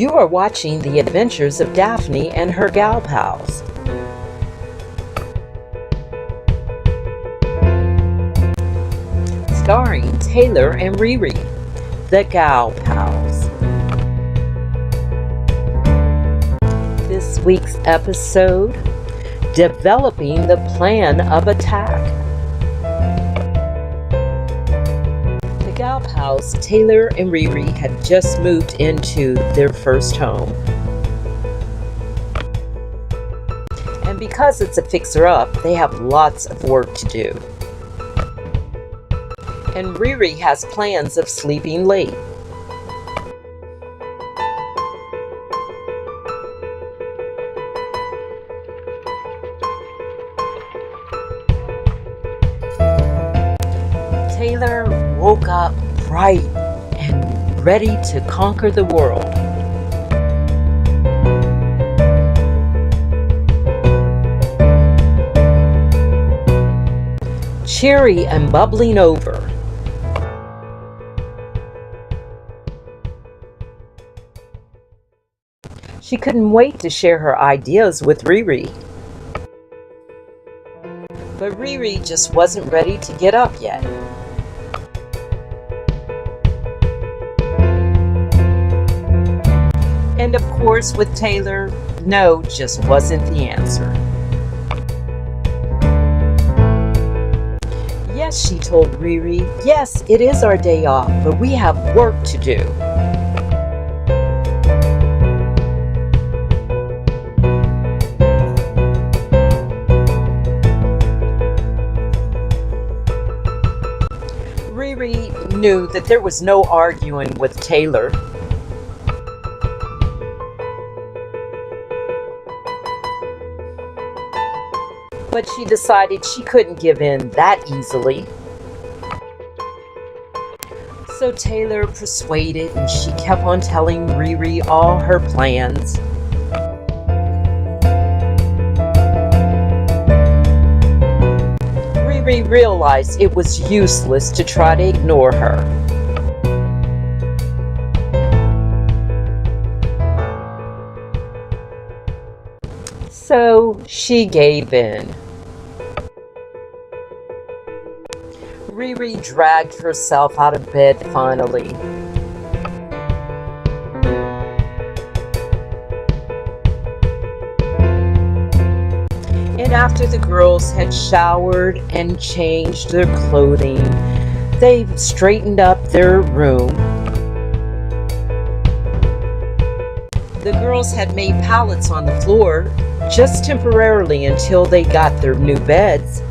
You are watching the adventures of Daphne and her gal pals. Starring Taylor and Riri, the gal pals. This week's episode, Developing the Plan of Attack. The gal pals, Taylor and Riri, had just moved into their first home. And because it's a fixer-up, they have lots of work to do. And Riri has plans of sleeping late. Taylor woke up bright and ready to conquer the world. Cheery and bubbling over. She couldn't wait to share her ideas with Riri. But Riri just wasn't ready to get up yet. And of course, with Taylor, no just wasn't the answer. Yes, she told Riri, yes, it is our day off, but we have work to do. Riri knew that there was no arguing with Taylor. But she decided she couldn't give in that easily. So Taylor persuaded, and she kept on telling Riri all her plans. Riri realized it was useless to try to ignore her. So she gave in. Riri dragged herself out of bed finally. And after the girls had showered and changed their clothing, they straightened up their room. The girls had made pallets on the floor just temporarily until they got their new beds.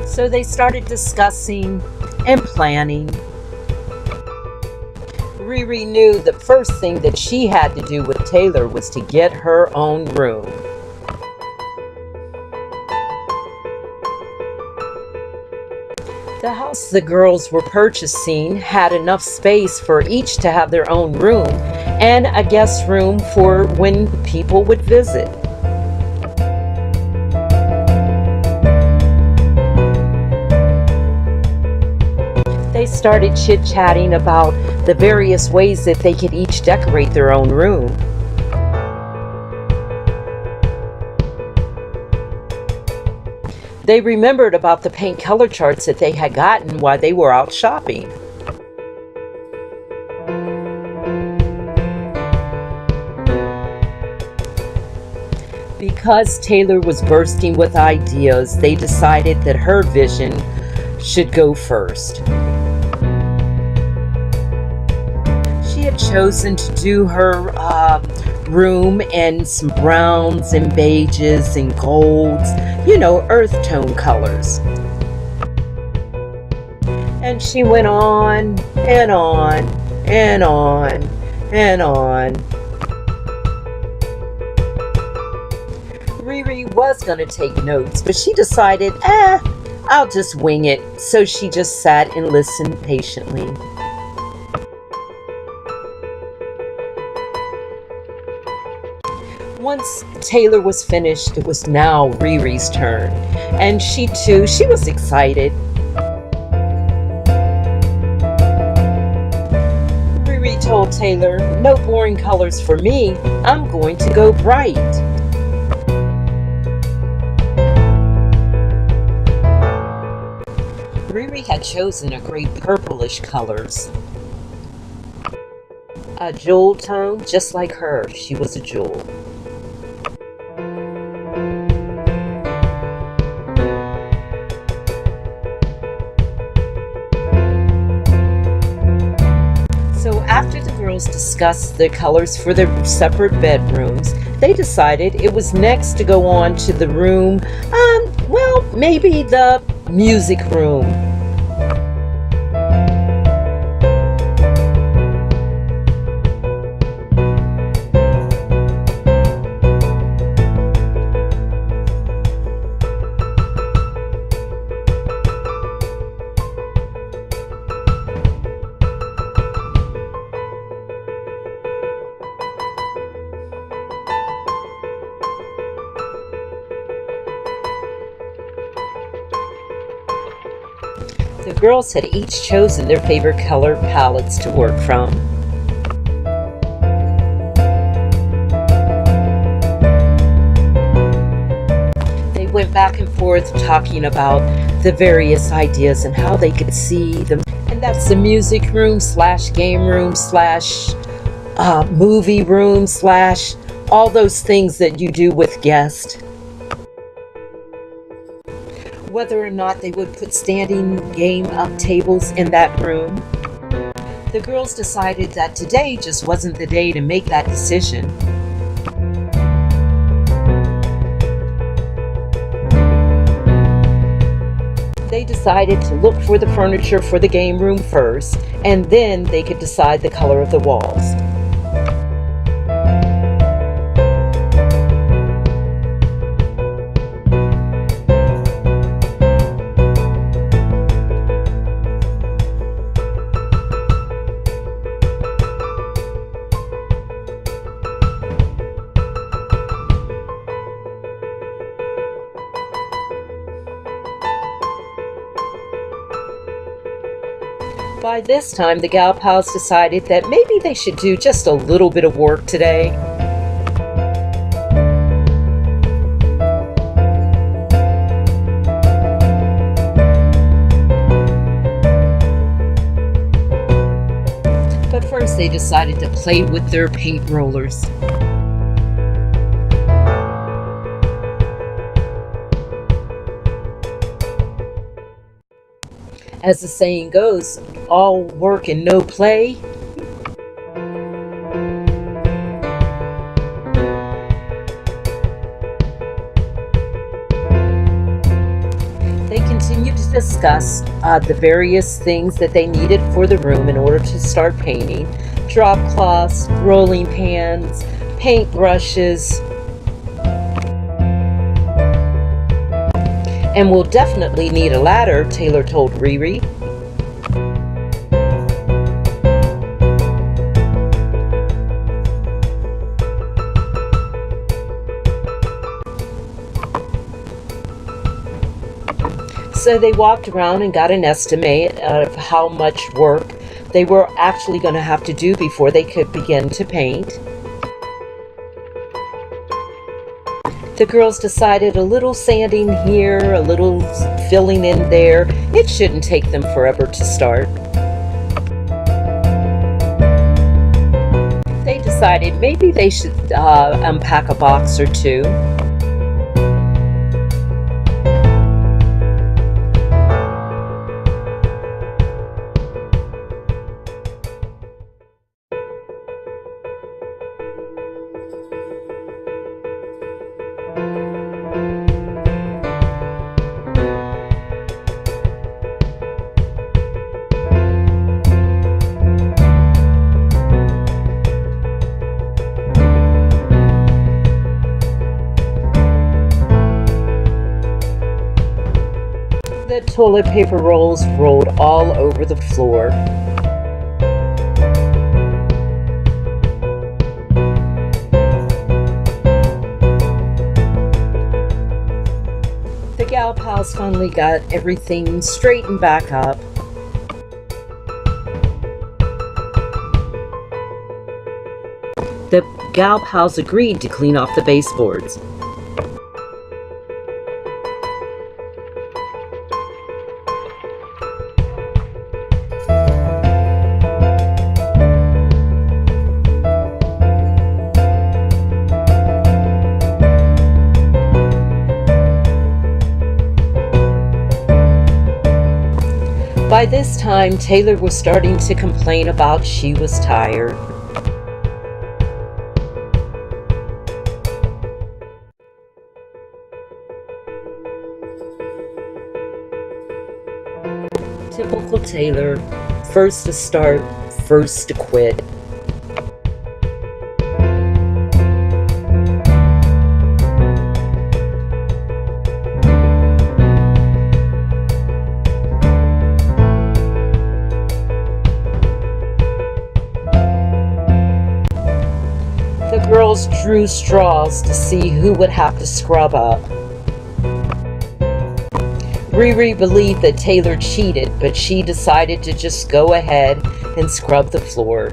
So they started discussing and planning. Riri knew the first thing that she had to do with Taylor was to get her own room. The house the girls were purchasing had enough space for each to have their own room and a guest room for when people would visit. They started chit-chatting about the various ways that they could each decorate their own room. They remembered about the paint color charts that they had gotten while they were out shopping. Because Taylor was bursting with ideas, they decided that her vision should go first. She had chosen to do her room in some browns and beiges and golds, earth tone colors. And she went on and on and on and on. Riri was going to take notes, but she decided, I'll just wing it. So she just sat and listened patiently. Once Taylor was finished, it was now Riri's turn. And she was excited. Well, Taylor, no boring colors for me. I'm going to go bright. Riri had chosen a great purplish colors. A jewel tone, just like her. She was a jewel. So after the girls discussed the colors for their separate bedrooms, they decided it was next to go on to the room, well, maybe the music room. The girls had each chosen their favorite color palettes to work from. They went back and forth talking about the various ideas and how they could see them. And that's the music room / game room / movie room / all those things that you do with guests. Whether or not they would put standing game up tables in that room. The girls decided that today just wasn't the day to make that decision. They decided to look for the furniture for the game room first, and then they could decide the color of the walls. By this time, the gal pals decided that maybe they should do just a little bit of work today. But first, they decided to play with their paint rollers. As the saying goes, all work and no play. They continued to discuss the various things that they needed for the room in order to start painting. Drop cloths, rolling pans, paint brushes. And we'll definitely need a ladder, Taylor told Riri. So they walked around and got an estimate of how much work they were actually going to have to do before they could begin to paint. The girls decided a little sanding here, a little filling in there. It shouldn't take them forever to start. They decided maybe they should unpack a box or two. The toilet paper rolls rolled all over the floor. The gal pals finally got everything straightened back up. The gal pals agreed to clean off the baseboards. By this time, Taylor was starting to complain about she was tired. Typical Taylor, first to start, first to quit. The girls drew straws to see who would have to scrub up. Riri believed that Taylor cheated, but she decided to just go ahead and scrub the floor.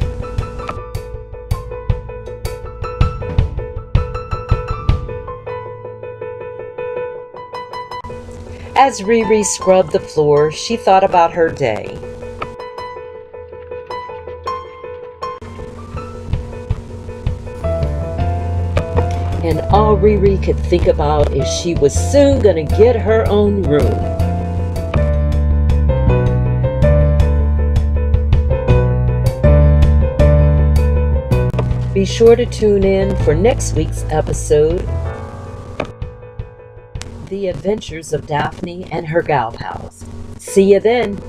As Riri scrubbed the floor, she thought about her day. And all Riri could think about is she was soon gonna get her own room. Be sure to tune in for next week's episode, The Adventures of Daphne and Her Gal Pals. See you then.